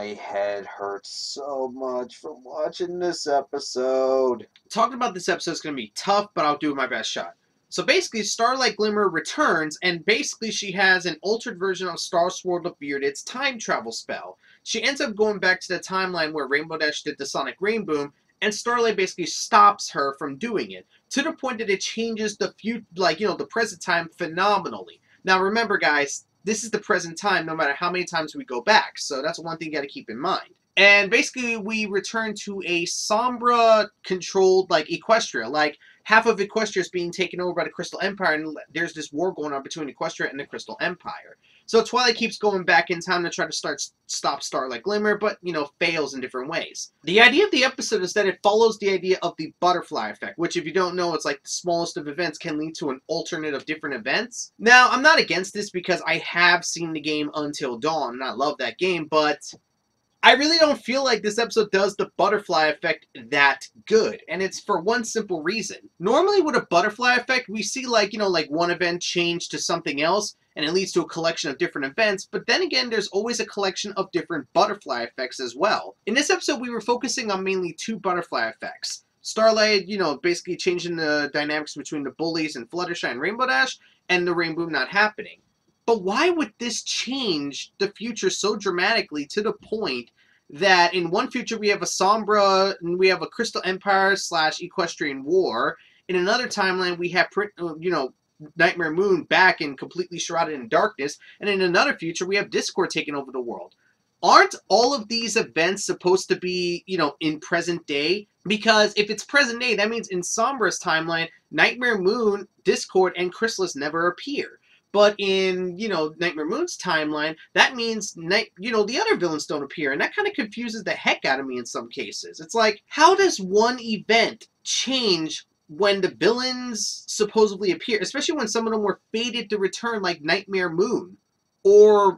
My head hurts so much from watching this episode. Talking about this episode is going to be tough, but I'll do my best shot. So basically, Starlight Glimmer returns, and basically she has an altered version of Star Sword of Bearded's time travel spell. She ends up going back to the timeline where Rainbow Dash did the Sonic Rain Boom, and Starlight basically stops her from doing it, to the point that it changes the the present time phenomenally. Now remember, guys, this is the present time no matter how many times we go back, so that's one thing you got to keep in mind. And basically, we return to a Sombra-controlled, Equestria. Like, half of Equestria is being taken over by the Crystal Empire, and there's this war going on between Equestria and the Crystal Empire. So Twilight keeps going back in time to try to stop Starlight Glimmer, but, fails in different ways. The idea of the episode is that it follows the idea of the butterfly effect, which, if you don't know, it's like the smallest of events can lead to an alternate of different events. Now, I'm not against this because I have seen the game Until Dawn, and I love that game, but I really don't feel like this episode does the butterfly effect that good, and it's for one simple reason. Normally with a butterfly effect, we see one event change to something else, and it leads to a collection of different events, but then again, there's always a collection of different butterfly effects as well. In this episode, we were focusing on mainly two butterfly effects. Starlight, basically changing the dynamics between the Bullies and Fluttershy and Rainbow Dash, and the Rain Boom not happening. But why would this change the future so dramatically to the point that in one future we have a Sombra, and we have a Crystal Empire / Equestrian War. In another timeline we have, Nightmare Moon back and completely shrouded in darkness. And in another future we have Discord taking over the world. Aren't all of these events supposed to be, in present day? Because if it's present day, that means in Sombra's timeline, Nightmare Moon, Discord, and Chrysalis never appear. But in, Nightmare Moon's timeline, that means, the other villains don't appear. And that kind of confuses the heck out of me in some cases. It's like, how does one event change when the villains supposedly appear? Especially when some of them were fated to return, like Nightmare Moon. Or,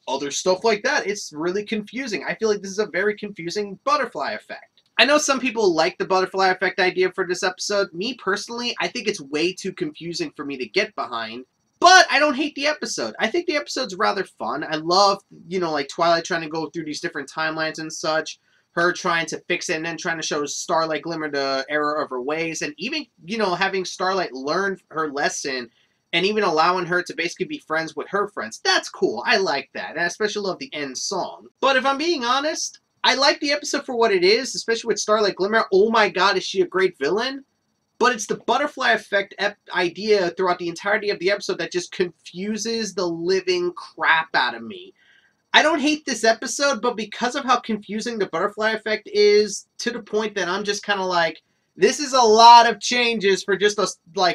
other stuff like that. It's really confusing. I feel like this is a very confusing butterfly effect. I know some people like the butterfly effect idea for this episode. Me, personally, I think it's way too confusing for me to get behind. But I don't hate the episode. I think the episode's rather fun. I love, Twilight trying to go through these different timelines and such. Her trying to fix it and then trying to show Starlight Glimmer the error of her ways. And even, having Starlight learn her lesson and even allowing her to basically be friends with her friends. That's cool. I like that. And I especially love the end song. But if I'm being honest, I like the episode for what it is, especially with Starlight Glimmer. Oh my god, is she a great villain? But it's the butterfly effect idea throughout the entirety of the episode that just confuses the living crap out of me. I don't hate this episode, but because of how confusing the butterfly effect is, to the point that I'm just kind of like, this is a lot of changes for just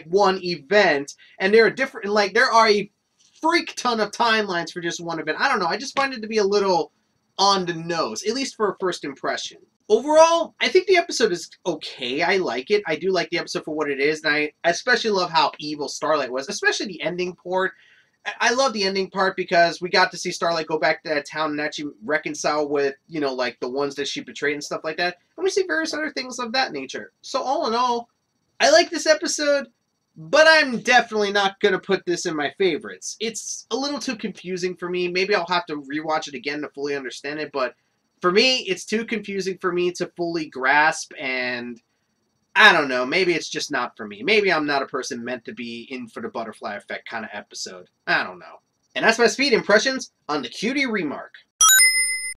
one event, and there are a freak ton of timelines for just one event. I don't know, I just find it to be a little on the nose, at least for a first impression. Overall, I think the episode is okay. I like it. I do like the episode for what it is, and I especially love how evil Starlight was, especially the ending part. I love the ending part because we got to see Starlight go back to that town and actually reconcile with, the ones that she betrayed and stuff like that. And we see various other things of that nature. So all in all, I like this episode, but I'm definitely not going to put this in my favorites. It's a little too confusing for me. Maybe I'll have to rewatch it again to fully understand it, but for me, it's too confusing for me to fully grasp, and I don't know, maybe it's just not for me. Maybe I'm not a person meant to be in for the butterfly effect kind of episode. I don't know. And that's my speed impressions on the Cutie Re-Mark.